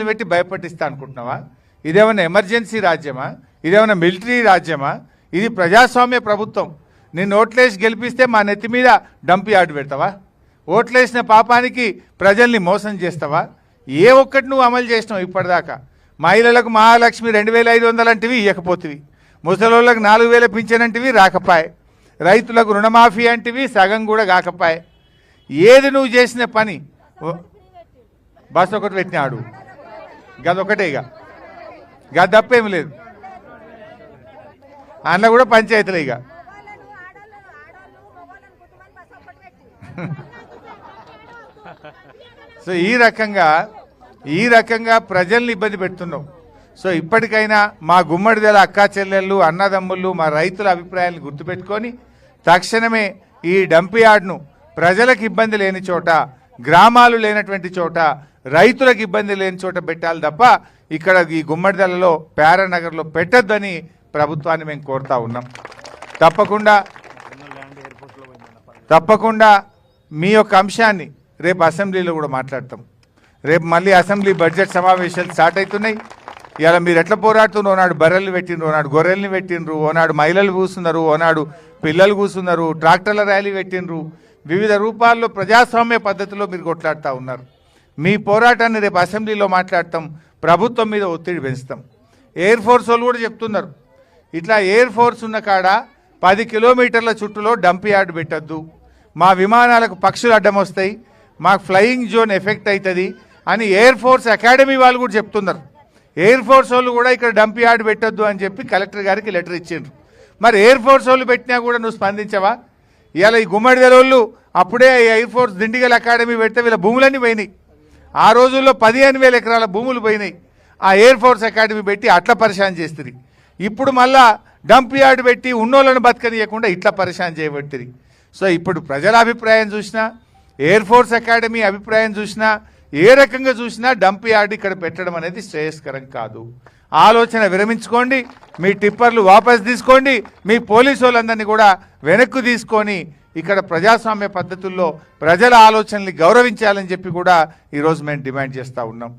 పోలీసులు పెట్టి భయపట్టిస్తా అనుకుంటున్నావా? ఇదేమన్నా ఎమర్జెన్సీ రాజ్యమా? ఇదేమన్నా మిలిటరీ రాజ్యమా? ఇది ప్రజాస్వామ్య ప్రభుత్వం. నిన్ను ఓట్లేసి గెలిపిస్తే మా నెత్తి మీద డంపి ఆడు పెడతావా? ఓట్లేసిన పాపానికి ప్రజల్ని మోసం చేస్తావా? ఏ ఒక్కటి నువ్వు అమలు చేసినావు ఇప్పటిదాకా? మహిళలకు మహాలక్ష్మి 2500 అంటివి ఇవ్వకపోతివి, ముసలోళ్ళకు 4000 పింఛన్ అంటివి రాకపాయే, రైతులకు రుణమాఫీ అంటివి సగం కూడా కాకపాయే. ఏది నువ్వు చేసిన పని? బస్ ఒకటి పెట్టినాడు, గదొకటే, గది తప్పేమి లేదు. అందులో కూడా పంచాయతీలు ఇక. సో ఈ రకంగా ప్రజల్ని ఇబ్బంది పెడుతున్నావు. సో ఇప్పటికైనా మా గుమ్మడిదల అక్కా చెల్లెళ్ళు, అన్నదమ్ముళ్ళు, మా రైతుల అభిప్రాయాలను గుర్తుపెట్టుకొని తక్షణమే ఈ డంప్ యార్డ్ను ప్రజలకు ఇబ్బంది లేని చోట, గ్రామాలు లేనటువంటి చోట, రైతులకు ఇబ్బంది లేని చోట పెట్టాలి తప్ప ఇక్కడ ఈ గుమ్మడిదలలో ప్యారానగర్లో పెట్టొద్దని ప్రభుత్వాన్ని మేము కోరుతా ఉన్నాం. తప్పకుండా మీ యొక్క అంశాన్ని రేపు అసెంబ్లీలో కూడా మాట్లాడతాం. రేపు మళ్ళీ అసెంబ్లీ బడ్జెట్ సమావేశాలు స్టార్ట్ అవుతున్నాయి. ఇలా మీరు ఎట్లా పోరాడుతున్నారు? ఓనాడు బర్రెలు పెట్టిండ్రు, ఓనాడు గొర్రెల్ని పెట్టిండ్రు, ఓనాడు మహిళలు కూస్తున్నారు, ఓనాడు పిల్లలు కూస్తున్నారు, ట్రాక్టర్ల ర్యాలీ పెట్టిండ్రు. వివిధ రూపాల్లో ప్రజాస్వామ్య పద్ధతిలో మీరు కొట్లాడుతూ ఉన్నారు. మీ పోరాటాన్ని రేపు అసెంబ్లీలో మాట్లాడతాం, ప్రభుత్వం మీద ఒత్తిడి పెంచుతాం. ఎయిర్ ఫోర్స్ వాళ్ళు కూడా చెప్తున్నారు, ఇట్లా ఎయిర్ ఫోర్స్ ఉన్న కాడ 10 కిలోమీటర్ల చుట్టూలో డంప్ యార్డ్ పెట్టద్దు, మా విమానాలకు పక్షులు అడ్డం వస్తాయి, మాకు ఫ్లయింగ్ జోన్ ఎఫెక్ట్ అవుతుంది అని ఎయిర్ ఫోర్స్ అకాడమీ వాళ్ళు కూడా చెప్తున్నారు. ఎయిర్ ఫోర్స్ వాళ్ళు కూడా ఇక్కడ డంప్ యార్డ్ పెట్టొద్దు అని చెప్పి కలెక్టర్ గారికి లెటర్ ఇచ్చిండ్రు. మరి ఎయిర్ ఫోర్స్ వాళ్ళు పెట్టినా కూడా నువ్వు స్పందించవా? ఇవాళ ఈ గుమ్మడిదల వాళ్ళు అప్పుడే ఎయిర్ ఫోర్స్ దిండిగల్ అకాడమీ పెడితే వీళ్ళ భూములన్నీ పోయినాయి. ఆ రోజుల్లో 15,000 ఎకరాల భూములు పోయినాయి. ఆ ఎయిర్ ఫోర్స్ అకాడమీ పెట్టి అట్లా పరిశాన్ చేస్తుంది. ఇప్పుడు మళ్ళా డంప్ యార్డ్ పెట్టి ఉన్నోళ్ళను బతకనియకుండా ఇట్లా పరిశాన్ చేయబడుతుంది. సో ఇప్పుడు ప్రజల అభిప్రాయం చూసినా, ఎయిర్ ఫోర్స్ అకాడమీ అభిప్రాయం చూసినా, ఏ రకంగా చూసినా డంప్ యార్డ్ ఇక్కడ పెట్టడం అనేది శ్రేయస్కరం కాదు. ఆలోచన విరమించుకోండి, మీ టిప్పర్లు వాపస్ తీసుకోండి, మీ పోలీసు వాళ్ళందరినీ కూడా వెనక్కు తీసుకొని ఇక్కడ ప్రజాస్వామ్య పద్ధతుల్లో ప్రజల ఆలోచనల్ని గౌరవించాలని చెప్పి కూడా ఈరోజు మేము డిమాండ్ చేస్తూ ఉన్నాం.